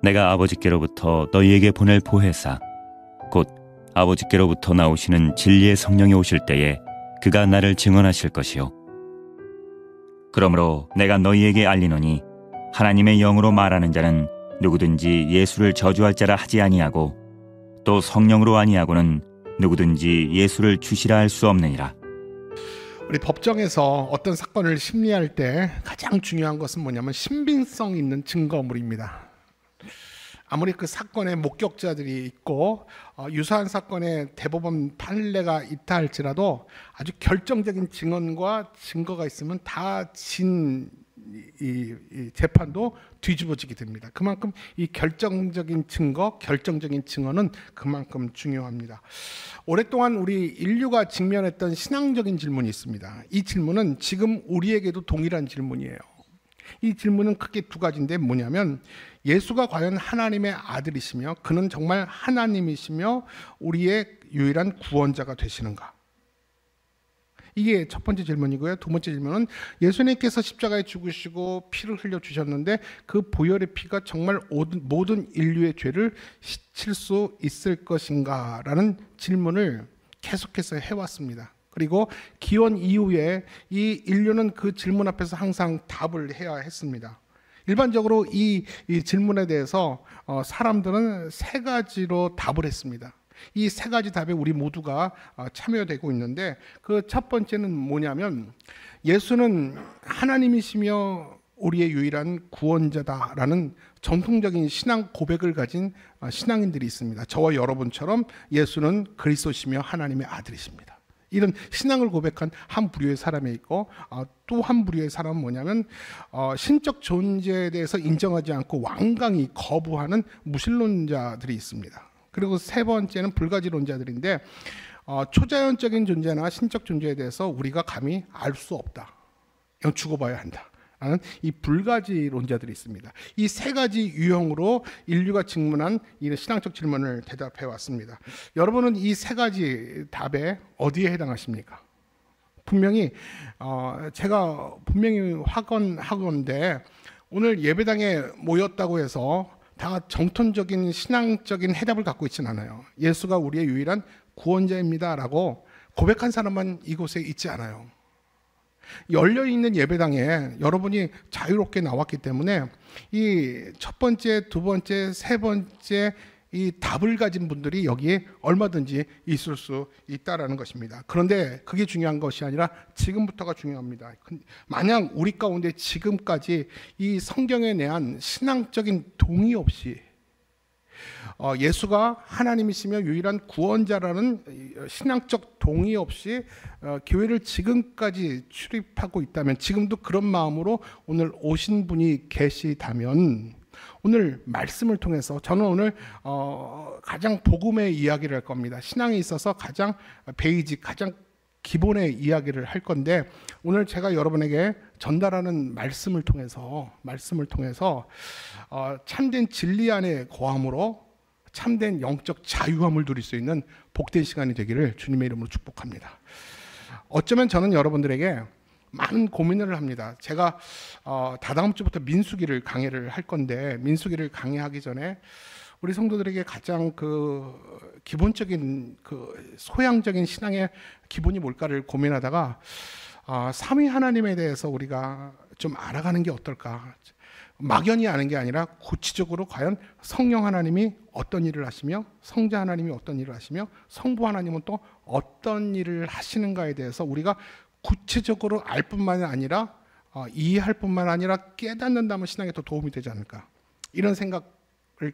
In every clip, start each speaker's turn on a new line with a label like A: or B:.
A: 내가 아버지께로부터 너희에게 보낼 보혜사 곧 아버지께로부터 나오시는 진리의 성령이 오실 때에 그가 나를 증언하실 것이요 그러므로 내가 너희에게 알리노니 하나님의 영으로 말하는 자는 누구든지 예수를 저주할 자라 하지 아니하고 또 성령으로 아니하고는 누구든지 예수를 주시라 할 수 없느니라.
B: 우리 법정에서 어떤 사건을 심리할 때 가장 중요한 것은 뭐냐면 신빙성 있는 증거물입니다. 아무리 그 사건의 목격자들이 있고 유사한 사건의 대법원 판례가 있다 할지라도 아주 결정적인 증언과 증거가 있으면 다 이 재판도 뒤집어지게 됩니다. 그만큼 이 결정적인 증거, 결정적인 증언은 그만큼 중요합니다. 오랫동안 우리 인류가 직면했던 신앙적인 질문이 있습니다. 이 질문은 지금 우리에게도 동일한 질문이에요. 이 질문은 크게 두 가지인데 뭐냐면 예수가 과연 하나님의 아들이시며 그는 정말 하나님이시며 우리의 유일한 구원자가 되시는가? 이게 첫 번째 질문이고요. 두 번째 질문은 예수님께서 십자가에 죽으시고 피를 흘려 주셨는데 그 보혈의 피가 정말 모든 인류의 죄를 씻을 수 있을 것인가? 라는 질문을 계속해서 해왔습니다. 그리고 기원 이후에 이 인류는 그 질문 앞에서 항상 답을 해야 했습니다. 일반적으로 이 질문에 대해서 사람들은 세 가지로 답을 했습니다. 이 세 가지 답에 우리 모두가 참여되고 있는데 그 첫 번째는 뭐냐면 예수는 하나님이시며 우리의 유일한 구원자다라는 전통적인 신앙 고백을 가진 신앙인들이 있습니다. 저와 여러분처럼 예수는 그리스도시며 하나님의 아들이십니다. 이런 신앙을 고백한 한 부류의 사람이 있고 또 한 부류의 사람은 뭐냐면 신적 존재에 대해서 인정하지 않고 완강히 거부하는 무신론자들이 있습니다. 그리고 세 번째는 불가지론자들인데 초자연적인 존재나 신적 존재에 대해서 우리가 감히 알 수 없다. 이건 죽어봐야 한다. 라는 이 불가지론자들이 있습니다. 이 세 가지 유형으로 인류가 직면한 이 신앙적 질문을 대답해 왔습니다. 여러분은 이 세 가지 답에 어디에 해당하십니까? 분명히 제가 분명히 확언하건데 오늘 예배당에 모였다고 해서 다 정통적인 신앙적인 해답을 갖고 있지는 않아요. 예수가 우리의 유일한 구원자입니다 라고 고백한 사람만 이곳에 있지 않아요. 열려있는 예배당에 여러분이 자유롭게 나왔기 때문에 이 첫 번째, 두 번째, 세 번째 이 답을 가진 분들이 여기에 얼마든지 있을 수 있다라는 것입니다. 그런데 그게 중요한 것이 아니라 지금부터가 중요합니다. 만약 우리 가운데 지금까지 이 성경에 대한 신앙적인 동의 없이 예수가 하나님이시며 유일한 구원자라는 신앙적 동의 없이 교회를 지금까지 출입하고 있다면 지금도 그런 마음으로 오늘 오신 분이 계시다면 오늘 말씀을 통해서 저는 오늘 가장 복음의 이야기를 할 겁니다. 신앙에 있어서 가장 베이직, 가장 기본의 이야기를 할 건데 오늘 제가 여러분에게 전달하는 말씀을 통해서 참된 진리 안에 거함으로 참된 영적 자유함을 누릴 수 있는 복된 시간이 되기를 주님의 이름으로 축복합니다. 어쩌면 저는 여러분들에게 많은 고민을 합니다. 제가 다다음 주부터 민수기를 강의를 할 건데 민수기를 강의하기 전에 우리 성도들에게 가장 그 기본적인 그 소양적인 신앙의 기본이 뭘까를 고민하다가 삼위 하나님에 대해서 우리가 좀 알아가는 게 어떨까. 막연히 아는 게 아니라 구체적으로 과연 성령 하나님이 어떤 일을 하시며 성자 하나님이 어떤 일을 하시며 성부 하나님은 또 어떤 일을 하시는가에 대해서 우리가 구체적으로 알 뿐만 아니라 이해할 뿐만 아니라 깨닫는다면 신앙에 더 도움이 되지 않을까 이런 생각을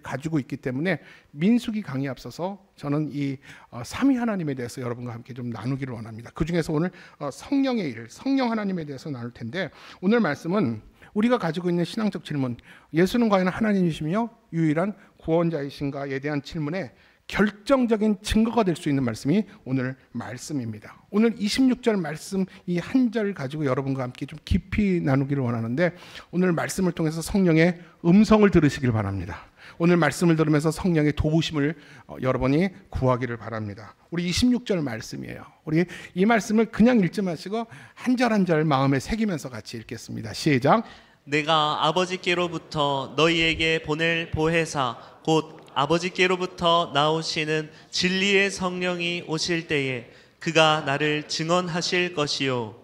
B: 가지고 있기 때문에 민수기 강의에 앞서서 저는 이 삼위 하나님에 대해서 여러분과 함께 좀 나누기를 원합니다. 그 중에서 오늘 성령의 일, 성령 하나님에 대해서 나눌 텐데 오늘 말씀은 우리가 가지고 있는 신앙적 질문 예수는 과연 하나님이시며 유일한 구원자이신가에 대한 질문에 결정적인 증거가 될 수 있는 말씀이 오늘 말씀입니다. 오늘 26절 말씀 이 한 절 가지고 여러분과 함께 좀 깊이 나누기를 원하는데 오늘 말씀을 통해서 성령의 음성을 들으시길 바랍니다. 오늘 말씀을 들으면서 성령의 도우심을 여러분이 구하기를 바랍니다. 우리 26절 말씀이에요. 우리 이 말씀을 그냥 읽지 마시고 한 절 한 절 마음에 새기면서 같이 읽겠습니다. 시작.
C: 내가 아버지께로부터 너희에게 보낼 보혜사 곧 아버지께로부터 나오시는 진리의 성령이 오실 때에 그가 나를 증언하실 것이요.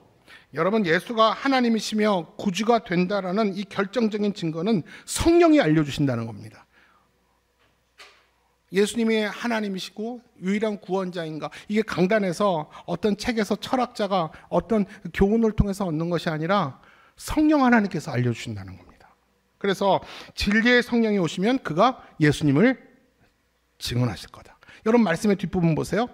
B: 여러분, 예수가 하나님이시며 구주가 된다라는 이 결정적인 증거는 성령이 알려주신다는 겁니다. 예수님이 하나님이시고 유일한 구원자인가, 이게 강단에서 어떤 책에서 철학자가 어떤 교훈을 통해서 얻는 것이 아니라 성령 하나님께서 알려주신다는 겁니다. 그래서 진리의 성령이 오시면 그가 예수님을 증언하실 거다. 여러분, 말씀의 뒷부분 보세요.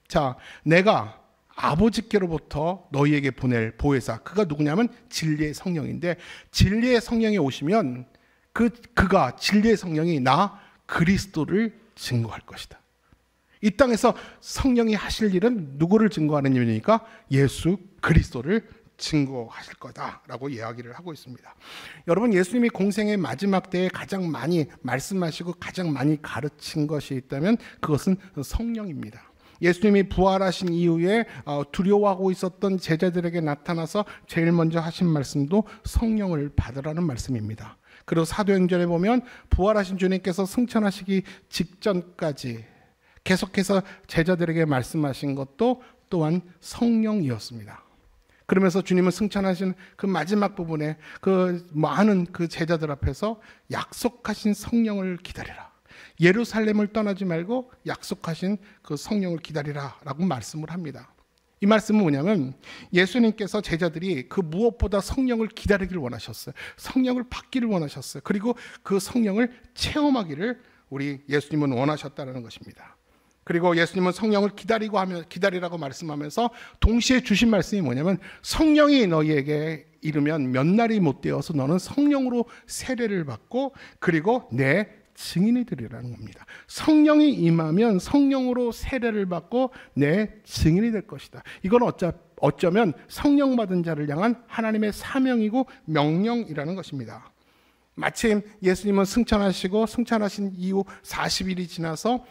B: 자, 내가 아버지께로부터 너희에게 보낼 보혜사, 그가 누구냐면 진리의 성령인데, 진리의 성령이 오시면 그가 진리의 성령이 나 그리스도를 증거할 것이다. 이 땅에서 성령이 하실 일은 누구를 증거하는 일이니까 예수 그리스도를 증거하실 거다라고 이야기를 하고 있습니다. 여러분, 예수님이 공생의 마지막 때에 가장 많이 말씀하시고 가장 많이 가르친 것이 있다면 그것은 성령입니다. 예수님이 부활하신 이후에 두려워하고 있었던 제자들에게 나타나서 제일 먼저 하신 말씀도 성령을 받으라는 말씀입니다. 그리고 사도행전에 보면 부활하신 주님께서 승천하시기 직전까지 계속해서 제자들에게 말씀하신 것도 또한 성령이었습니다. 그러면서 주님은 승천하신 그 마지막 부분에 그 많은 그 제자들 앞에서 약속하신 성령을 기다리라. 예루살렘을 떠나지 말고 약속하신 그 성령을 기다리라 라고 말씀을 합니다. 이 말씀은 뭐냐면 예수님께서 제자들이 그 무엇보다 성령을 기다리기를 원하셨어요. 성령을 받기를 원하셨어요. 그리고 그 성령을 체험하기를 우리 예수님은 원하셨다는 것입니다. 그리고 예수님은 성령을 기다리라고 말씀하면서 동시에 주신 말씀이 뭐냐면 성령이 너희에게 이르면 몇 날이 못 되어서 너는 성령으로 세례를 받고 그리고 내 증인이 되리라는 겁니다. 성령이 임하면 성령으로 세례를 받고 내 증인이 될 것이다. 이건 어쩌면 성령 받은 자를 향한 하나님의 사명이고 명령이라는 것입니다. 마침 예수님은 승천하신 이후 40일이 지나서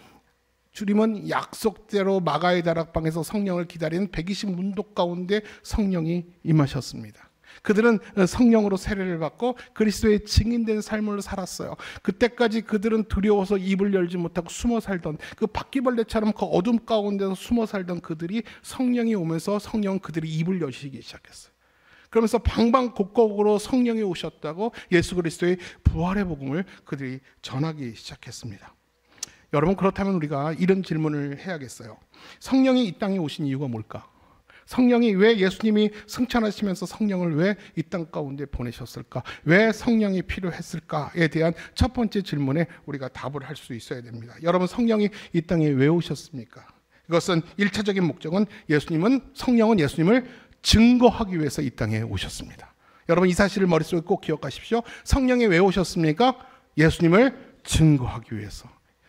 B: 주님은 약속대로 마가의 다락방에서 성령을 기다리는 120문도 가운데 성령이 임하셨습니다. 그들은 성령으로 세례를 받고 그리스도의 증인된 삶을 살았어요. 그때까지 그들은 두려워서 입을 열지 못하고 숨어 살던 그 바퀴벌레처럼 그 어둠 가운데서 숨어 살던 그들이 성령이 오면서 성령은 그들이 입을 여시기 시작했어요. 그러면서 방방곡곡으로 성령이 오셨다고 예수 그리스도의 부활의 복음을 그들이 전하기 시작했습니다. 여러분, 그렇다면 우리가 이런 질문을 해야겠어요. 성령이 이 땅에 오신 이유가 뭘까? 성령이 왜 예수님이 승천하시면서 성령을 왜 이 땅 가운데 보내셨을까? 왜 성령이 필요했을까에 대한 첫 번째 질문에 우리가 답을 할 수 있어야 됩니다. 여러분, 성령이 이 땅에 왜 오셨습니까? 이것은 1차적인 목적은 성령은 예수님을 증거하기 위해서 이 땅에 오셨습니다. 여러분, 이 사실을 머릿속에 꼭 기억하십시오. 성령이 왜 오셨습니까? 예수님을 증거하기 위해서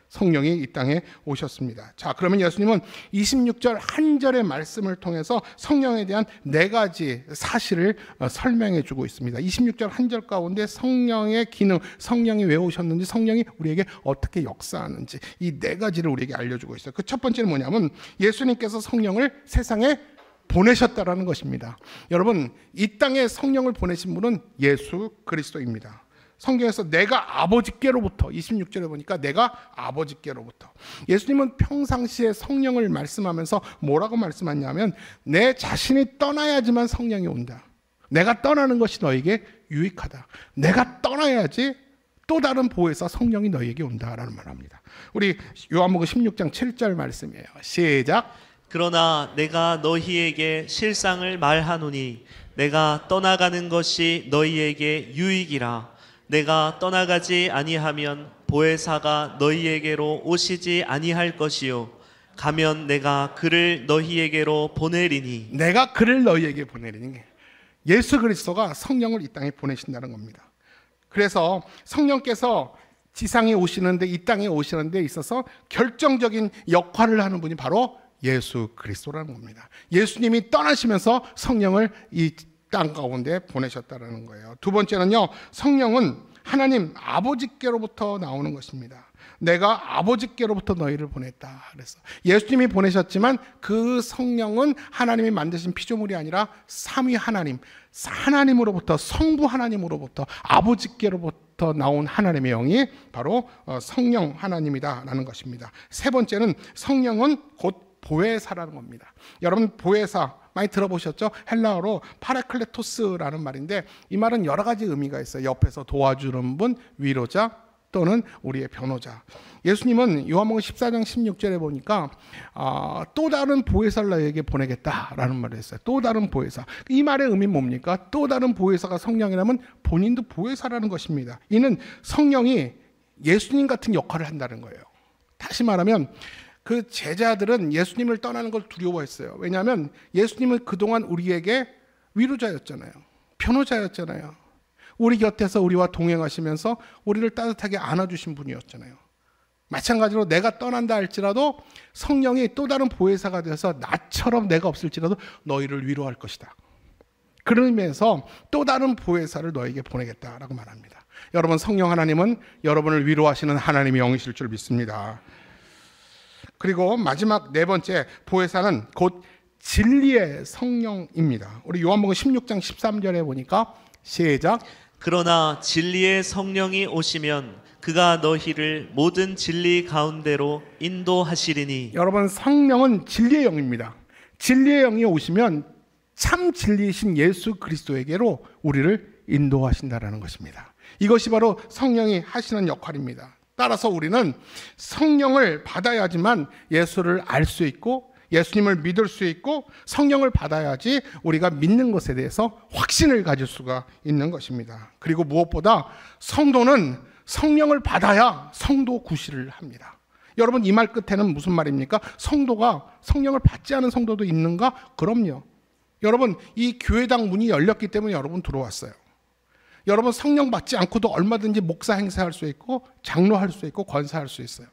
B: 성령이 이 땅에 오셨습니다. 자, 그러면 예수님은 26절 한 절의 말씀을 통해서 성령에 대한 네 가지 사실을 설명해 주고 있습니다. 26절 한 절 가운데 성령의 기능, 성령이 왜 오셨는지, 성령이 우리에게 어떻게 역사하는지 이 네 가지를 우리에게 알려주고 있어요. 그 첫 번째는 뭐냐면 예수님께서 성령을 세상에 보내셨다라는 것입니다. 여러분, 이 땅에 성령을 보내신 분은 예수 그리스도입니다. 성경에서 내가 아버지께로부터 26절에 보니까 내가 아버지께로부터, 예수님은 평상시에 성령을 말씀하면서 뭐라고 말씀하냐면 내 자신이 떠나야지만 성령이 온다. 내가 떠나는 것이 너에게 유익하다. 내가 떠나야지 또 다른 보혜사 성령이 너에게 온다라는 말을 합니다. 우리 요한복음 16장 7절 말씀이에요. 시작.
C: 그러나 내가 너희에게 실상을 말하노니 내가 떠나가는 것이 너희에게 유익이라. 내가 떠나가지 아니하면 보혜사가 너희에게로 오시지 아니할 것이요 가면 내가 그를 너희에게로 보내리니.
B: 내가 그를 너희에게 보내리니, 예수 그리스도가 성령을 이 땅에 보내신다는 겁니다. 그래서 성령께서 지상에 오시는데, 이 땅에 오시는 데 있어서 결정적인 역할을 하는 분이 바로 예수 그리스도라는 겁니다. 예수님이 떠나시면서 성령을 이 땅 가운데 보내셨다는 거예요. 두 번째는요, 성령은 하나님 아버지께로부터 나오는 것입니다. 내가 아버지께로부터 너희를 보냈다. 그래서 예수님이 보내셨지만 그 성령은 하나님이 만드신 피조물이 아니라 삼위 하나님으로부터, 성부 하나님으로부터, 아버지께로부터 나온 하나님의 영이 바로 성령 하나님이다라는 것입니다. 세 번째는 성령은 곧 보혜사라는 겁니다. 여러분, 보혜사 많이 들어보셨죠? 헬라어로 파라클레토스라는 말인데 이 말은 여러 가지 의미가 있어요. 옆에서 도와주는 분, 위로자 또는 우리의 변호자. 예수님은 요한복음 14장 16절에 보니까 또 다른 보혜사를 너희에게 보내겠다라는 말을 했어요. 또 다른 보혜사. 이 말의 의미는 뭡니까? 또 다른 보혜사가 성령이라면 본인도 보혜사라는 것입니다. 이는 성령이 예수님 같은 역할을 한다는 거예요. 다시 말하면 그 제자들은 예수님을 떠나는 걸 두려워했어요. 왜냐하면 예수님은 그동안 우리에게 위로자였잖아요. 변호자였잖아요. 우리 곁에서 우리와 동행하시면서 우리를 따뜻하게 안아주신 분이었잖아요. 마찬가지로 내가 떠난다 할지라도 성령이 또 다른 보혜사가 되어서 나처럼 내가 없을지라도 너희를 위로할 것이다. 그런 의미에서 또 다른 보혜사를 너에게 보내겠다라고 말합니다. 여러분, 성령 하나님은 여러분을 위로하시는 하나님의 영이실 줄 믿습니다. 그리고 마지막 네 번째 보혜사는 곧 진리의 성령입니다. 우리 요한복음 16장 13절에 보니까 시작.
C: 그러나 진리의 성령이 오시면 그가 너희를 모든 진리 가운데로 인도하시리니.
B: 여러분, 성령은 진리의 영입니다. 진리의 영이 오시면 참 진리이신 예수 그리스도에게로 우리를 인도하신다라는 것입니다. 이것이 바로 성령이 하시는 역할입니다. 따라서 우리는 성령을 받아야지만 예수를 알 수 있고 예수님을 믿을 수 있고 성령을 받아야지 우리가 믿는 것에 대해서 확신을 가질 수가 있는 것입니다. 그리고 무엇보다 성도는 성령을 받아야 성도 구실을 합니다. 여러분, 이 말 끝에는 무슨 말입니까? 성도가 성령을 받지 않은 성도도 있는가? 그럼요. 여러분, 이 교회당 문이 열렸기 때문에 여러분 들어왔어요. 여러분, 성령 받지 않고도 얼마든지 목사 행세할 수 있고 장로할 수 있고 권사할 수 있어요.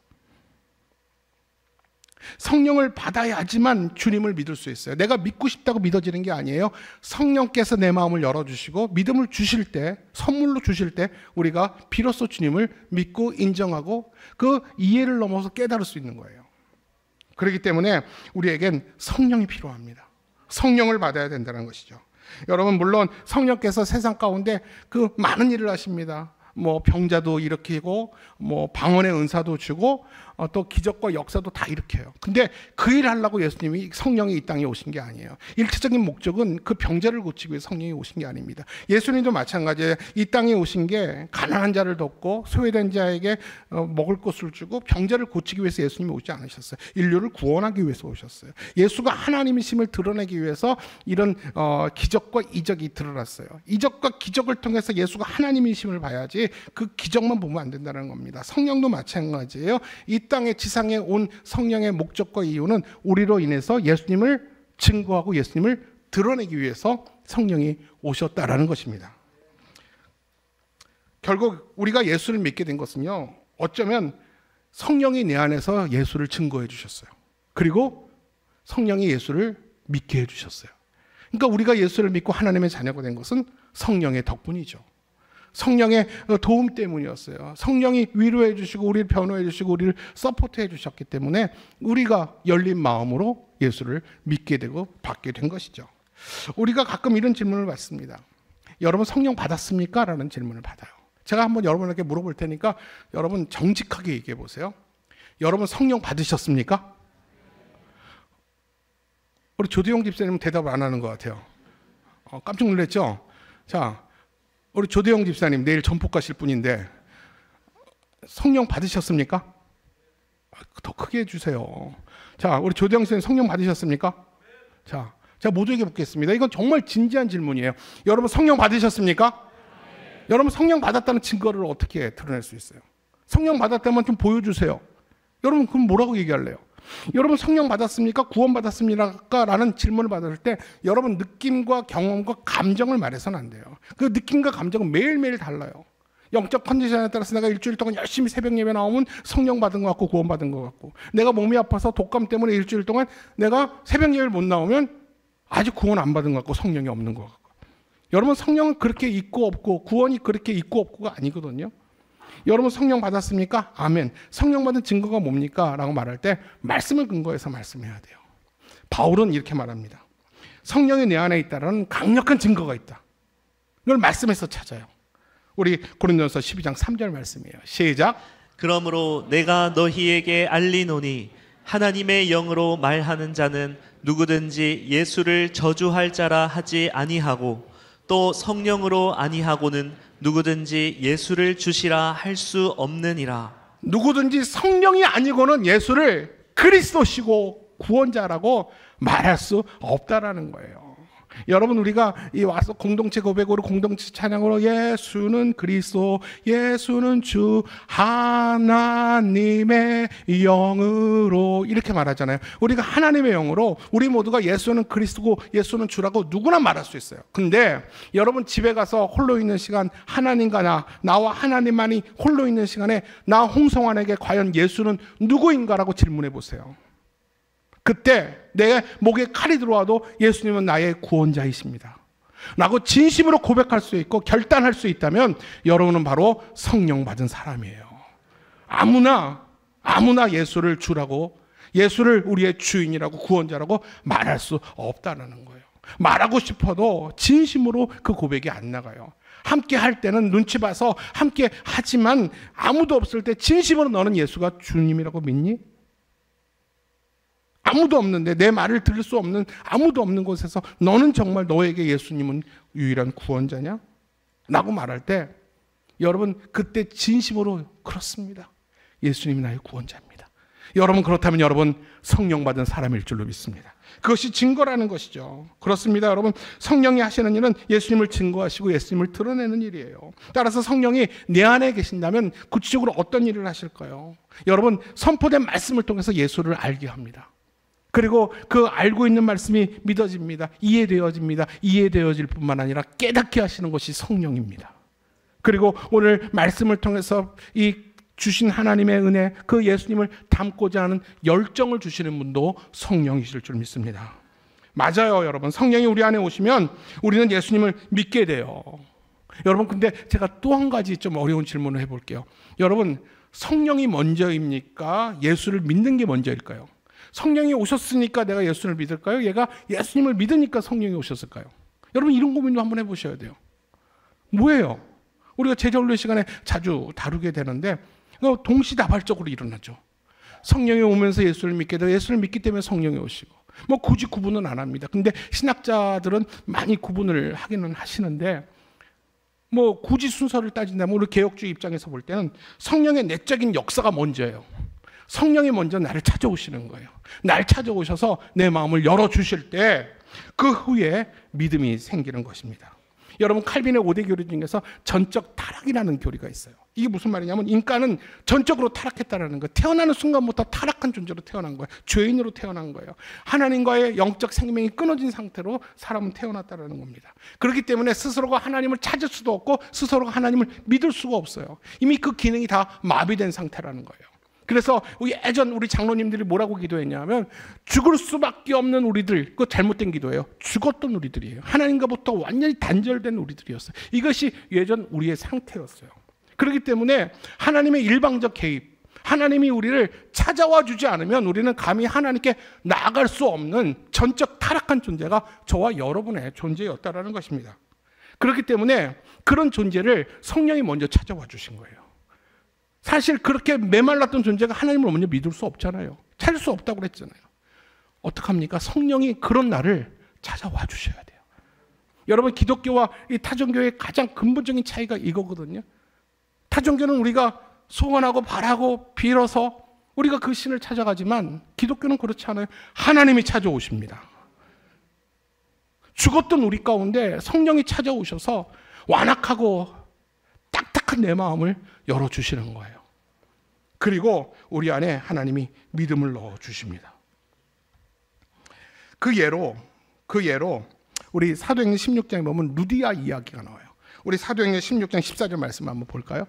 B: 성령을 받아야지만 주님을 믿을 수 있어요. 내가 믿고 싶다고 믿어지는 게 아니에요. 성령께서 내 마음을 열어주시고 믿음을 주실 때, 선물로 주실 때 우리가 비로소 주님을 믿고 인정하고 그 이해를 넘어서 깨달을 수 있는 거예요. 그렇기 때문에 우리에겐 성령이 필요합니다. 성령을 받아야 된다는 것이죠. 여러분, 물론 성령께서 세상 가운데 그 많은 일을 하십니다. 뭐 병자도 일으키고 뭐 방언의 은사도 주고 또 기적과 역사도 다 일으켜요. 근데 그 일을 하려고 예수님이 성령이 이 땅에 오신 게 아니에요. 일차적인 목적은 그 병자를 고치기 위해 성령이 오신 게 아닙니다. 예수님도 마찬가지예요. 이 땅에 오신 게 가난한 자를 돕고 소외된 자에게 먹을 것을 주고 병자를 고치기 위해서 예수님이 오지 않으셨어요. 인류를 구원하기 위해서 오셨어요. 예수가 하나님이심을 드러내기 위해서 이런 기적과 이적이 드러났어요. 이적과 기적을 통해서 예수가 하나님이심을 봐야지 그 기적만 보면 안 된다는 겁니다. 성령도 마찬가지예요. 이 땅에 지상에 온 성령의 목적과 이유는 우리로 인해서 예수님을 증거하고 예수님을 드러내기 위해서 성령이 오셨다라는 것입니다. 결국 우리가 예수를 믿게 된 것은요, 어쩌면 성령이 내 안에서 예수를 증거해 주셨어요. 그리고 성령이 예수를 믿게 해 주셨어요. 그러니까 우리가 예수를 믿고 하나님의 자녀가 된 것은 성령의 덕분이죠. 성령의 도움 때문이었어요. 성령이 위로해 주시고 우리를 변호해 주시고 우리를 서포트해 주셨기 때문에 우리가 열린 마음으로 예수를 믿게 되고 받게 된 것이죠. 우리가 가끔 이런 질문을 받습니다. 여러분, 성령 받았습니까? 라는 질문을 받아요. 제가 한번 여러분에게 물어볼 테니까 여러분 정직하게 얘기해 보세요. 여러분, 성령 받으셨습니까? 우리 조대용 집사님은 대답을 안 하는 것 같아요. 깜짝 놀랐죠? 자, 우리 조대영 집사님 내일 전폭 가실 분인데 성령 받으셨습니까? 더 크게 해주세요. 자, 우리 조대영 집사님 성령 받으셨습니까? 자, 제가 모두에게 묻겠습니다. 이건 정말 진지한 질문이에요. 여러분, 성령 받으셨습니까? 네. 여러분, 성령 받았다는 증거를 어떻게 드러낼 수 있어요? 성령 받았다면 좀 보여주세요. 여러분, 그럼 뭐라고 얘기할래요? 여러분, 성령 받았습니까? 구원 받았습니까? 라는 질문을 받을 때 여러분 느낌과 경험과 감정을 말해서는 안 돼요. 그 느낌과 감정은 매일매일 달라요. 영적 컨디션에 따라서 내가 일주일 동안 열심히 새벽 예배 나오면 성령 받은 것 같고 구원 받은 것 같고, 내가 몸이 아파서 독감 때문에 일주일 동안 내가 새벽 예배를 못 나오면 아직 구원 안 받은 것 같고 성령이 없는 것 같고. 여러분, 성령은 그렇게 있고 없고 구원이 그렇게 있고 없고가 아니거든요. 여러분 성령 받았습니까? 아멘. 성령 받은 증거가 뭡니까? 라고 말할 때 말씀을 근거해서 말씀해야 돼요. 바울은 이렇게 말합니다. 성령이 내 안에 있다는 강력한 증거가 있다. 이걸 말씀에서 찾아요. 우리 고린도전서 12장 3절 말씀이에요. 시작.
C: 그러므로 내가 너희에게 알리노니 하나님의 영으로 말하는 자는 누구든지 예수를 저주할 자라 하지 아니하고 또 성령으로 아니하고는 누구든지 예수를 주시라 할 수 없느니라.
B: 누구든지 성령이 아니고는 예수를 그리스도시고 구원자라고 말할 수 없다라는 거예요. 여러분, 우리가 이 와서 공동체 고백으로, 공동체 찬양으로 예수는 그리스도, 예수는 주, 하나님의 영으로 이렇게 말하잖아요. 우리가 하나님의 영으로 우리 모두가 예수는 그리스도고 예수는 주라고 누구나 말할 수 있어요. 근데 여러분 집에 가서 홀로 있는 시간, 하나님과 나와 하나님만이 홀로 있는 시간에 나 홍성환에게 과연 예수는 누구인가라고 질문해 보세요. 그때 내 목에 칼이 들어와도 예수님은 나의 구원자이십니다 라고 진심으로 고백할 수 있고 결단할 수 있다면 여러분은 바로 성령 받은 사람이에요. 아무나 예수를 주라고, 예수를 우리의 주인이라고 구원자라고 말할 수 없다는 거예요. 말하고 싶어도 진심으로 그 고백이 안 나가요. 함께 할 때는 눈치 봐서 함께 하지만 아무도 없을 때 진심으로 너는 예수가 주님이라고 믿니? 아무도 없는데, 내 말을 들을 수 없는 아무도 없는 곳에서 너는 정말 너에게 예수님은 유일한 구원자냐? 라고 말할 때 여러분 그때 진심으로 그렇습니다. 예수님이 나의 구원자입니다. 여러분 그렇다면 여러분 성령 받은 사람일 줄로 믿습니다. 그것이 증거라는 것이죠. 그렇습니다. 여러분 성령이 하시는 일은 예수님을 증거하시고 예수님을 드러내는 일이에요. 따라서 성령이 내 안에 계신다면 구체적으로 어떤 일을 하실까요? 여러분 선포된 말씀을 통해서 예수를 알게 합니다. 그리고 그 알고 있는 말씀이 믿어집니다. 이해되어집니다. 이해되어질 뿐만 아니라 깨닫게 하시는 것이 성령입니다. 그리고 오늘 말씀을 통해서 이 주신 하나님의 은혜, 그 예수님을 닮고자 하는 열정을 주시는 분도 성령이실 줄 믿습니다. 맞아요, 여러분. 성령이 우리 안에 오시면 우리는 예수님을 믿게 돼요. 여러분, 근데 제가 또 한 가지 좀 어려운 질문을 해볼게요. 여러분, 성령이 먼저입니까? 예수를 믿는 게 먼저일까요? 성령이 오셨으니까 내가 예수를 믿을까요? 얘가 예수님을 믿으니까 성령이 오셨을까요? 여러분 이런 고민도 한번 해보셔야 돼요. 뭐예요? 우리가 제자훈련 시간에 자주 다루게 되는데 동시다발적으로 일어나죠. 성령이 오면서 예수를 믿게 되고 예수를 믿기 때문에 성령이 오시고 뭐 굳이 구분은 안 합니다. 근데 신학자들은 많이 구분을 하기는 하시는데 뭐 굳이 순서를 따진다면 우리 개혁주의 입장에서 볼 때는 성령의 내적인 역사가 먼저예요. 성령이 먼저 나를 찾아오시는 거예요. 날 찾아오셔서 내 마음을 열어주실 때 그 후에 믿음이 생기는 것입니다. 여러분 칼빈의 5대 교리 중에서 전적 타락이라는 교리가 있어요. 이게 무슨 말이냐면 인간은 전적으로 타락했다는 거예요. 태어나는 순간부터 타락한 존재로 태어난 거예요. 죄인으로 태어난 거예요. 하나님과의 영적 생명이 끊어진 상태로 사람은 태어났다는 겁니다. 그렇기 때문에 스스로가 하나님을 찾을 수도 없고 스스로가 하나님을 믿을 수가 없어요. 이미 그 기능이 다 마비된 상태라는 거예요. 그래서 예전 우리 장로님들이 뭐라고 기도했냐면 죽을 수밖에 없는 우리들, 그거 잘못된 기도예요. 죽었던 우리들이에요. 하나님과부터 완전히 단절된 우리들이었어요. 이것이 예전 우리의 상태였어요. 그렇기 때문에 하나님의 일방적 개입, 하나님이 우리를 찾아와 주지 않으면 우리는 감히 하나님께 나아갈 수 없는 전적 타락한 존재가 저와 여러분의 존재였다라는 것입니다. 그렇기 때문에 그런 존재를 성령이 먼저 찾아와 주신 거예요. 사실 그렇게 메말랐던 존재가 하나님을 먼저 믿을 수 없잖아요. 찾을 수 없다고 그랬잖아요. 어떡합니까? 성령이 그런 나를 찾아와 주셔야 돼요. 여러분 기독교와 이 타종교의 가장 근본적인 차이가 이거거든요. 타종교는 우리가 소원하고 바라고 빌어서 우리가 그 신을 찾아가지만 기독교는 그렇지 않아요. 하나님이 찾아오십니다. 죽었던 우리 가운데 성령이 찾아오셔서 완악하고 딱딱한 내 마음을 열어주시는 거예요. 그리고 우리 안에 하나님이 믿음을 넣어주십니다. 그 예로 우리 사도행전 16장에 보면 루디아 이야기가 나와요. 우리 사도행전 16장 14절 말씀 한번 볼까요?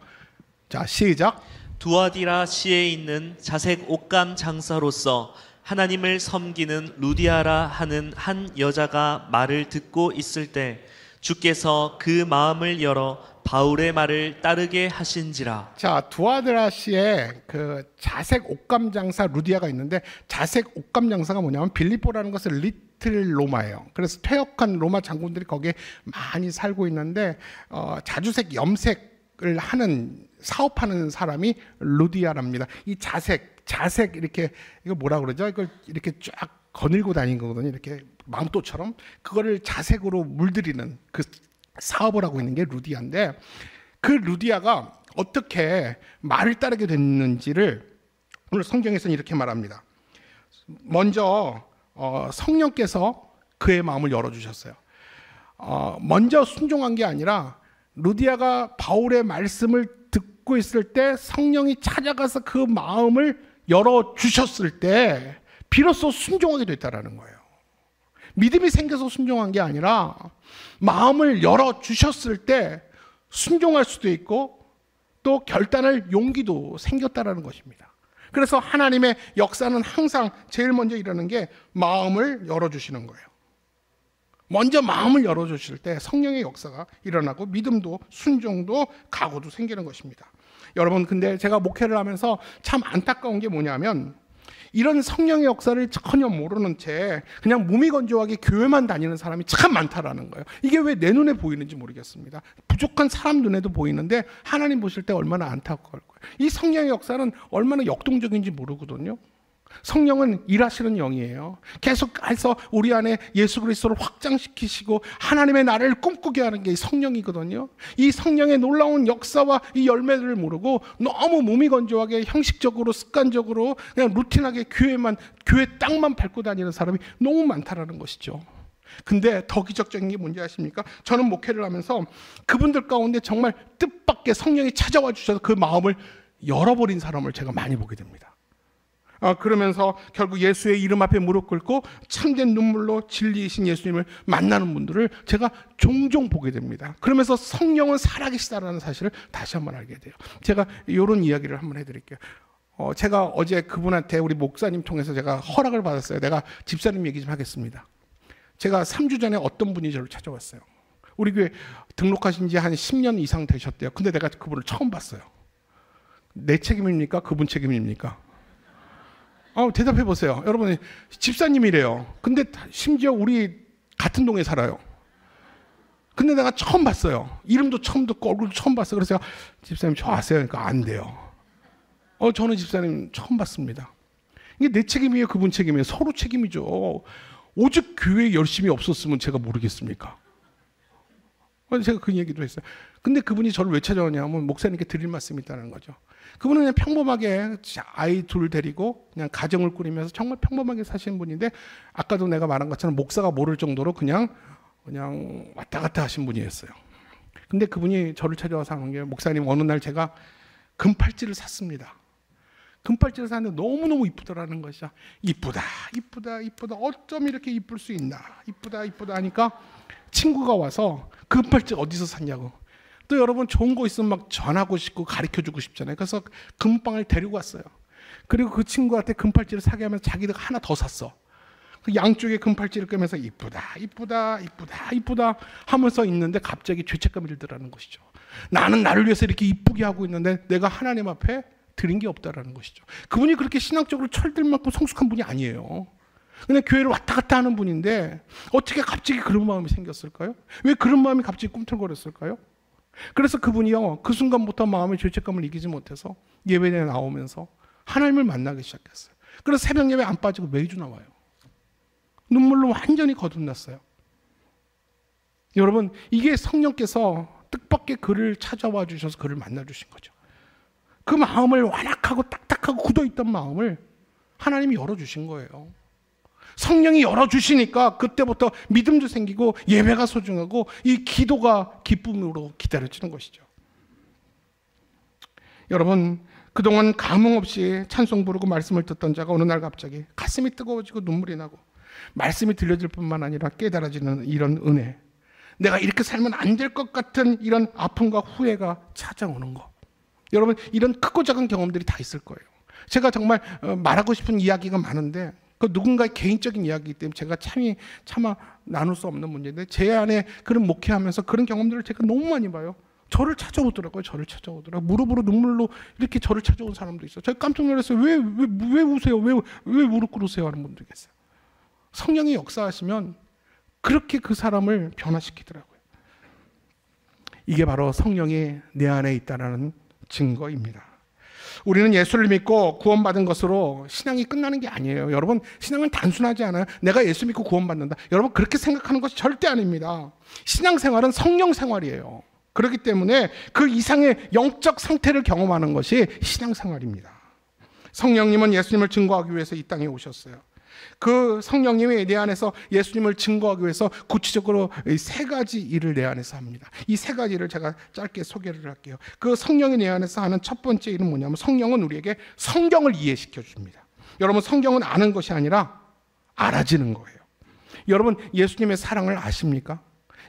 B: 자, 시작.
C: 두아디라시에 있는 자색 옷감 장사로서 하나님을 섬기는 루디아라 하는 한 여자가 말을 듣고 있을 때 주께서 그 마음을 열어 바울의 말을 따르게 하신지라.
B: 자, 두아드라시에 그 자색 옷감 장사 루디아가 있는데, 자색 옷감 장사가 뭐냐면 빌립보라는 것은 리틀 로마예요. 그래서 퇴역한 로마 장군들이 거기에 많이 살고 있는데, 자주색 염색을 하는 사업하는 사람이 루디아랍니다. 이 자색 이렇게, 이거 뭐라 그러죠? 이걸 이렇게 쫙 거닐고 다니는 거거든요. 이렇게 망토처럼 그거를 자색으로 물들이는 그 사업을 하고 있는 게 루디아인데, 그 루디아가 어떻게 말을 따르게 됐는지를 오늘 성경에서는 이렇게 말합니다. 먼저 성령께서 그의 마음을 열어주셨어요. 먼저 순종한 게 아니라 루디아가 바울의 말씀을 듣고 있을 때 성령이 찾아가서 그 마음을 열어주셨을 때 비로소 순종하게 됐다라는 거예요. 믿음이 생겨서 순종한 게 아니라 마음을 열어주셨을 때 순종할 수도 있고 또 결단할 용기도 생겼다라는 것입니다. 그래서 하나님의 역사는 항상 제일 먼저 일어나는 게 마음을 열어주시는 거예요. 먼저 마음을 열어주실 때 성령의 역사가 일어나고 믿음도 순종도 각오도 생기는 것입니다. 여러분, 근데 제가 목회를 하면서 참 안타까운 게 뭐냐면, 이런 성령의 역사를 전혀 모르는 채 그냥 무미건조하게 교회만 다니는 사람이 참 많다라는 거예요. 이게 왜 내 눈에 보이는지 모르겠습니다. 부족한 사람 눈에도 보이는데 하나님 보실 때 얼마나 안타까울 거예요. 이 성령의 역사는 얼마나 역동적인지 모르거든요. 성령은 일하시는 영이에요. 계속해서 우리 안에 예수 그리스도를 확장시키시고 하나님의 나라를 꿈꾸게 하는 게 성령이거든요. 이 성령의 놀라운 역사와 이 열매들을 모르고 너무 무미건조하게 형식적으로 습관적으로 그냥 루틴하게 교회 땅만 밟고 다니는 사람이 너무 많다라는 것이죠. 근데 더 기적적인 게 뭔지 아십니까? 저는 목회를 하면서 그분들 가운데 정말 뜻밖의 성령이 찾아와 주셔서 그 마음을 열어버린 사람을 제가 많이 보게 됩니다. 그러면서 결국 예수의 이름 앞에 무릎 꿇고 참된 눈물로 진리이신 예수님을 만나는 분들을 제가 종종 보게 됩니다. 그러면서 성령은 살아계시다라는 사실을 다시 한번 알게 돼요. 제가 이런 이야기를 한번 해드릴게요. 제가 어제 그분한테 우리 목사님 통해서 제가 허락을 받았어요. 내가 집사님 얘기 좀 하겠습니다. 제가 3주 전에 어떤 분이 저를 찾아왔어요. 우리 교회 등록하신 지 한 10년 이상 되셨대요. 근데 내가 그분을 처음 봤어요. 내 책임입니까? 그분 책임입니까? 대답해 보세요. 여러분, 집사님이래요. 근데 심지어 우리 같은 동에 살아요. 근데 내가 처음 봤어요. 이름도 처음 듣고 얼굴도 처음 봤어요. 그래서 제가 집사님 저 아세요? 그러니까 안 돼요. 저는 집사님 처음 봤습니다. 이게 내 책임이에요? 그분 책임이에요? 서로 책임이죠. 오직 교회에 열심히 없었으면 제가 모르겠습니까? 제가 그 얘기도 했어요. 근데 그분이 저를 왜 찾아오냐면 목사님께 드릴 말씀이 있다는 거죠. 그분은 그냥 평범하게 아이 둘 데리고 그냥 가정을 꾸리면서 정말 평범하게 사시는 분인데, 아까도 내가 말한 것처럼 목사가 모를 정도로 그냥 왔다 갔다 하신 분이었어요. 근데 그분이 저를 찾아와서 하는 게, 목사님 어느 날 제가 금팔찌를 샀습니다. 금팔찌를 샀는데 너무너무 이쁘더라는 것이죠. 이쁘다 어쩜 이렇게 이쁠 수 있나, 이쁘다 하니까 친구가 와서 금팔찌 어디서 샀냐고. 또 여러분, 좋은 거 있으면 막 전하고 싶고 가르쳐주고 싶잖아요. 그래서 금빵을 데리고 왔어요. 그리고 그 친구한테 금팔찌를 사게 하면서 자기도 하나 더 샀어. 그 양쪽에 금팔찌를 끄면서 이쁘다 하면서 있는데 갑자기 죄책감이 들더라는 것이죠. 나는 나를 위해서 이렇게 이쁘게 하고 있는데 내가 하나님 앞에 드린 게 없다라는 것이죠. 그분이 그렇게 신학적으로 철들 만큼 성숙한 분이 아니에요. 그냥 교회를 왔다 갔다 하는 분인데 어떻게 갑자기 그런 마음이 생겼을까요? 왜 그런 마음이 갑자기 꿈틀거렸을까요? 그래서 그분이요, 그 순간부터 마음의 죄책감을 이기지 못해서 예배에 나오면서 하나님을 만나기 시작했어요. 그래서 새벽 예배 안 빠지고 매주 나와요. 눈물로 완전히 거듭났어요. 여러분, 이게 성령께서 뜻밖의 그를 찾아와 주셔서 그를 만나 주신 거죠. 그 마음을 완악하고 딱딱하고 굳어있던 마음을 하나님이 열어주신 거예요. 성령이 열어주시니까 그때부터 믿음도 생기고 예배가 소중하고 이 기도가 기쁨으로 기다려지는 것이죠. 여러분, 그동안 감흥 없이 찬송 부르고 말씀을 듣던 자가 어느 날 갑자기 가슴이 뜨거워지고 눈물이 나고 말씀이 들려질 뿐만 아니라 깨달아지는 이런 은혜, 내가 이렇게 살면 안 될 것 같은 이런 아픔과 후회가 찾아오는 것, 여러분, 이런 크고 작은 경험들이 다 있을 거예요. 제가 정말 말하고 싶은 이야기가 많은데 그 누군가의 개인적인 이야기이기 때문에 제가 차마 나눌 수 없는 문제인데, 제 안에 그런 목회하면서 그런 경험들을 제가 너무 많이 봐요. 저를 찾아오더라고요. 저를 찾아오더라고요. 무릎으로 눈물로 이렇게 저를 찾아온 사람도 있어요. 제가 깜짝 놀랐어요. 왜 우세요? 왜 무릎 꿇으세요? 하는 분도 계세요. 성령이 역사하시면 그렇게 그 사람을 변화시키더라고요. 이게 바로 성령이 내 안에 있다는 증거입니다. 우리는 예수를 믿고 구원받은 것으로 신앙이 끝나는 게 아니에요. 여러분, 신앙은 단순하지 않아요. 내가 예수 믿고 구원받는다. 여러분, 그렇게 생각하는 것이 절대 아닙니다. 신앙생활은 성령 생활이에요. 그렇기 때문에 그 이상의 영적 상태를 경험하는 것이 신앙생활입니다. 성령님은 예수님을 증거하기 위해서 이 땅에 오셨어요. 그 성령님이 내 안에서 예수님을 증거하기 위해서 구체적으로 세 가지 일을 내 안에서 합니다. 이 세 가지를 제가 짧게 소개를 할게요. 그 성령이 내 안에서 하는 첫 번째 일은 뭐냐면, 성령은 우리에게 성경을 이해시켜 줍니다. 여러분, 성경은 아는 것이 아니라 알아지는 거예요. 여러분, 예수님의 사랑을 아십니까?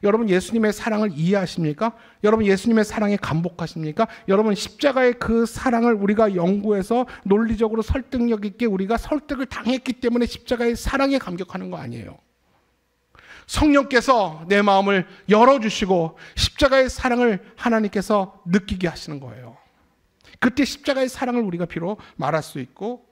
B: 여러분, 예수님의 사랑을 이해하십니까? 여러분, 예수님의 사랑에 감복하십니까? 여러분, 십자가의 그 사랑을 우리가 연구해서 논리적으로 설득력 있게 우리가 설득을 당했기 때문에 십자가의 사랑에 감격하는 거 아니에요. 성령께서 내 마음을 열어주시고 십자가의 사랑을 하나님께서 느끼게 하시는 거예요. 그때 십자가의 사랑을 우리가 비로 말할 수 있고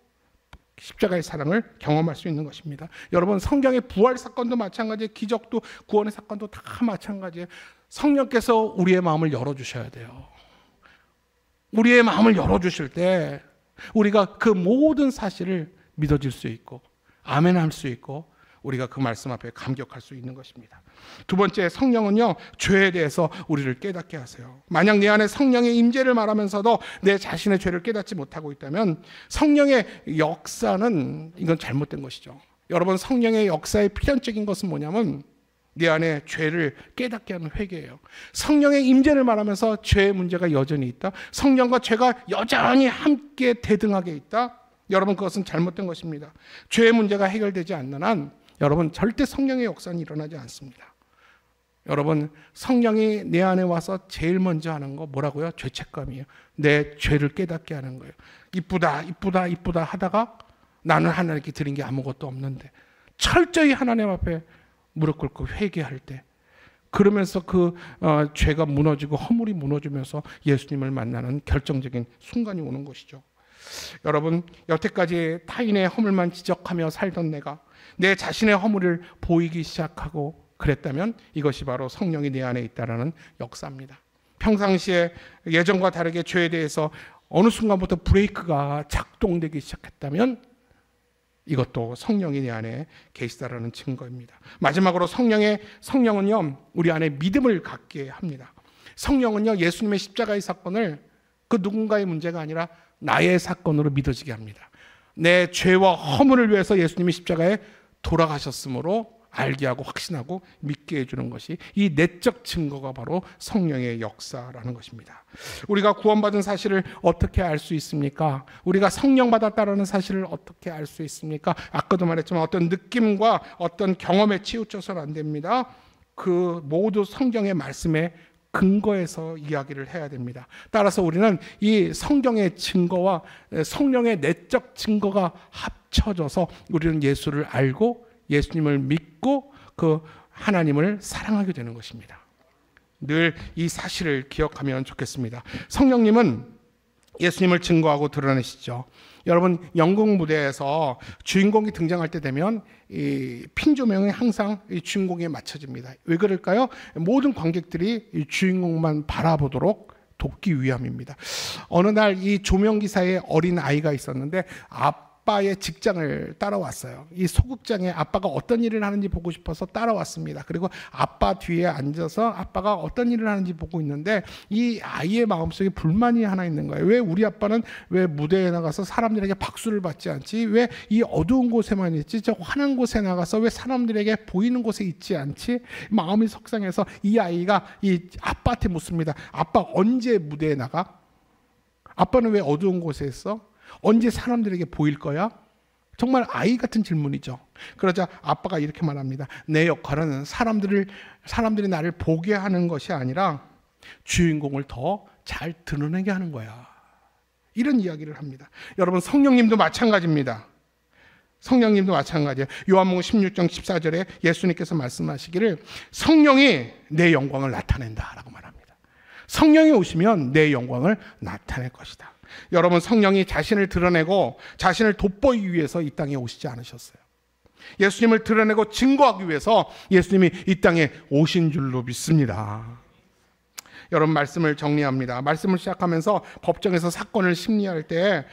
B: 십자가의 사랑을 경험할 수 있는 것입니다. 여러분, 성경의 부활 사건도 마찬가지예요. 기적도 구원의 사건도 다 마찬가지예요. 성령께서 우리의 마음을 열어주셔야 돼요. 우리의 마음을 열어주실 때 우리가 그 모든 사실을 믿어질 수 있고 아멘할 수 있고 우리가 그 말씀 앞에 감격할 수 있는 것입니다. 두 번째, 성령은요, 죄에 대해서 우리를 깨닫게 하세요. 만약 내 안에 성령의 임재를 말하면서도 내 자신의 죄를 깨닫지 못하고 있다면 성령의 역사는 이건 잘못된 것이죠. 여러분, 성령의 역사의 필연적인 것은 뭐냐면 내 안에 죄를 깨닫게 하는 회개예요. 성령의 임재를 말하면서 죄의 문제가 여전히 있다. 성령과 죄가 여전히 함께 대등하게 있다. 여러분, 그것은 잘못된 것입니다. 죄의 문제가 해결되지 않는 한 여러분, 절대 성령의 역사는 일어나지 않습니다. 여러분, 성령이 내 안에 와서 제일 먼저 하는 거 뭐라고요? 죄책감이에요. 내 죄를 깨닫게 하는 거예요. 이쁘다 하다가 나는 하나님께 드린 게 아무것도 없는데, 철저히 하나님 앞에 무릎 꿇고 회개할 때, 그러면서 그 죄가 무너지고 허물이 무너지면서 예수님을 만나는 결정적인 순간이 오는 것이죠. 여러분, 여태까지 타인의 허물만 지적하며 살던 내가 내 자신의 허물을 보이기 시작하고 그랬다면 이것이 바로 성령이 내 안에 있다는 역사입니다. 평상시에 예전과 다르게 죄에 대해서 어느 순간부터 브레이크가 작동되기 시작했다면 이것도 성령이 내 안에 계시다라는 증거입니다. 마지막으로 성령은요, 우리 안에 믿음을 갖게 합니다. 성령은요, 예수님의 십자가의 사건을 그 누군가의 문제가 아니라 나의 사건으로 믿어지게 합니다. 내 죄와 허물을 위해서 예수님이 십자가에 돌아가셨으므로 알게 하고 확신하고 믿게 해주는 것이 이 내적 증거가 바로 성령의 역사라는 것입니다. 우리가 구원받은 사실을 어떻게 알 수 있습니까? 우리가 성령 받았다라는 사실을 어떻게 알 수 있습니까? 아까도 말했지만 어떤 느낌과 어떤 경험에 치우쳐서는 안 됩니다. 그 모두 성경의 말씀에 근거해서 이야기를 해야 됩니다. 따라서 우리는 이 성경의 증거와 성령의 내적 증거가 합쳐져서 우리는 예수를 알고 예수님을 믿고 그 하나님을 사랑하게 되는 것입니다. 늘 이 사실을 기억하면 좋겠습니다. 성령님은 예수님을 증거하고 드러내시죠. 여러분, 연극 무대에서 주인공이 등장할 때 되면 이 핀 조명이 항상 이 주인공에 맞춰집니다. 왜 그럴까요? 모든 관객들이 이 주인공만 바라보도록 돕기 위함입니다. 어느 날 이 조명 기사에 어린 아이가 있었는데 아빠의 직장을 따라왔어요. 이 소극장에 아빠가 어떤 일을 하는지 보고 싶어서 따라왔습니다. 그리고 아빠 뒤에 앉아서 아빠가 어떤 일을 하는지 보고 있는데 이 아이의 마음속에 불만이 하나 있는 거예요. 왜 우리 아빠는 왜 무대에 나가서 사람들에게 박수를 받지 않지? 왜 이 어두운 곳에만 있지? 저 환한 곳에 나가서 왜 사람들에게 보이는 곳에 있지 않지? 마음이 속상해서 이 아이가 이 아빠한테 묻습니다. 아빠 언제 무대에 나가? 아빠는 왜 어두운 곳에 있어? 언제 사람들에게 보일 거야? 정말 아이 같은 질문이죠. 그러자 아빠가 이렇게 말합니다. 내 역할은 사람들이 나를 보게 하는 것이 아니라 주인공을 더 잘 드러내게 하는 거야. 이런 이야기를 합니다. 여러분, 성령님도 마찬가지입니다. 성령님도 마찬가지예요. 요한복음 16장 14절에 예수님께서 말씀하시기를 성령이 내 영광을 나타낸다라고 말합니다. 성령이 오시면 내 영광을 나타낼 것이다. 여러분, 성령이 자신을 드러내고 자신을 돋보이기 위해서 이 땅에 오시지 않으셨어요. 예수님을 드러내고 증거하기 위해서 예수님이 이 땅에 오신 줄로 믿습니다. 여러분, 말씀을 정리합니다. 말씀을 시작하면서 법정에서 사건을 심리할 때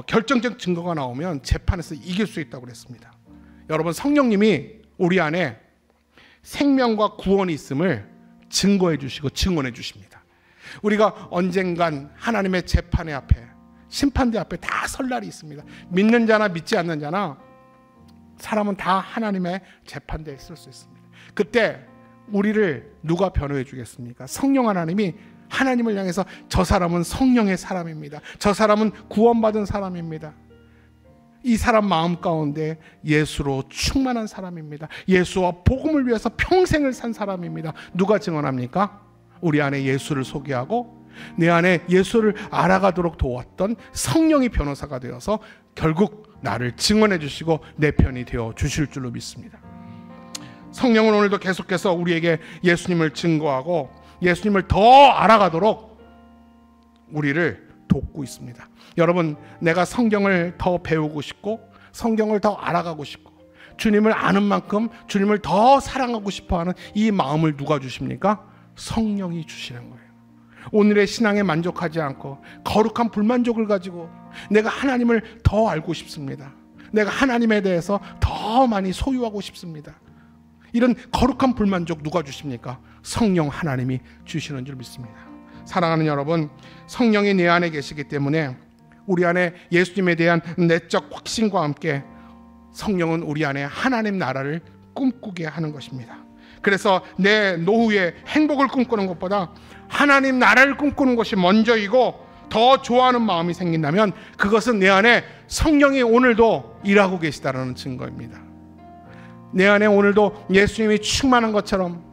B: 결정적 증거가 나오면 재판에서 이길 수 있다고 그랬습니다. 여러분, 성령님이 우리 안에 생명과 구원이 있음을 증거해 주시고 증언해 주십니다. 우리가 언젠간 하나님의 재판의 앞에, 심판대 앞에 다 설 날이 있습니다. 믿는 자나 믿지 않는 자나 사람은 다 하나님의 재판대에 있을 수 있습니다. 그때 우리를 누가 변호해 주겠습니까? 성령 하나님이 하나님을 향해서 저 사람은 성령의 사람입니다. 저 사람은 구원받은 사람입니다. 이 사람 마음 가운데 예수로 충만한 사람입니다. 예수와 복음을 위해서 평생을 산 사람입니다. 누가 증언합니까? 우리 안에 예수를 소개하고 내 안에 예수를 알아가도록 도왔던 성령이 변호사가 되어서 결국 나를 증언해 주시고 내 편이 되어 주실 줄로 믿습니다. 성령은 오늘도 계속해서 우리에게 예수님을 증거하고 예수님을 더 알아가도록 우리를 돕고 있습니다. 여러분, 내가 성경을 더 배우고 싶고 성경을 더 알아가고 싶고 주님을 아는 만큼 주님을 더 사랑하고 싶어하는 이 마음을 누가 주십니까? 성령이 주시는 거예요. 오늘의 신앙에 만족하지 않고 거룩한 불만족을 가지고 내가 하나님을 더 알고 싶습니다. 내가 하나님에 대해서 더 많이 소유하고 싶습니다. 이런 거룩한 불만족 누가 주십니까? 성령 하나님이 주시는 줄 믿습니다. 사랑하는 여러분, 성령이 내 안에 계시기 때문에 우리 안에 예수님에 대한 내적 확신과 함께 성령은 우리 안에 하나님 나라를 꿈꾸게 하는 것입니다. 그래서 내 노후의 행복을 꿈꾸는 것보다 하나님 나라를 꿈꾸는 것이 먼저이고 더 좋아하는 마음이 생긴다면 그것은 내 안에 성령이 오늘도 일하고 계시다는 증거입니다. 내 안에 오늘도 예수님이 충만한 것처럼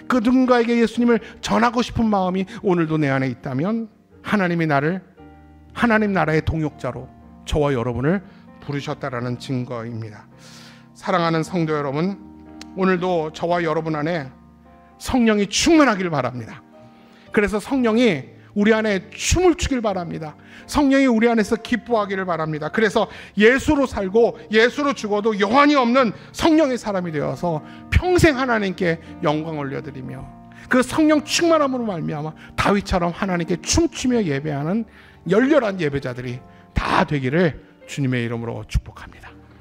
B: 그 누군가에게 예수님을 전하고 싶은 마음이 오늘도 내 안에 있다면 하나님이 나를 하나님 나라의 동역자로 저와 여러분을 부르셨다라는 증거입니다. 사랑하는 성도 여러분, 오늘도 저와 여러분 안에 성령이 충만하길 바랍니다. 그래서 성령이 우리 안에 춤을 추길 바랍니다. 성령이 우리 안에서 기뻐하기를 바랍니다. 그래서 예수로 살고 예수로 죽어도 여한이 없는 성령의 사람이 되어서 평생 하나님께 영광 올려드리며 그 성령 충만함으로 말미암아 다윗처럼 하나님께 춤추며 예배하는 열렬한 예배자들이 다 되기를 주님의 이름으로 축복합니다.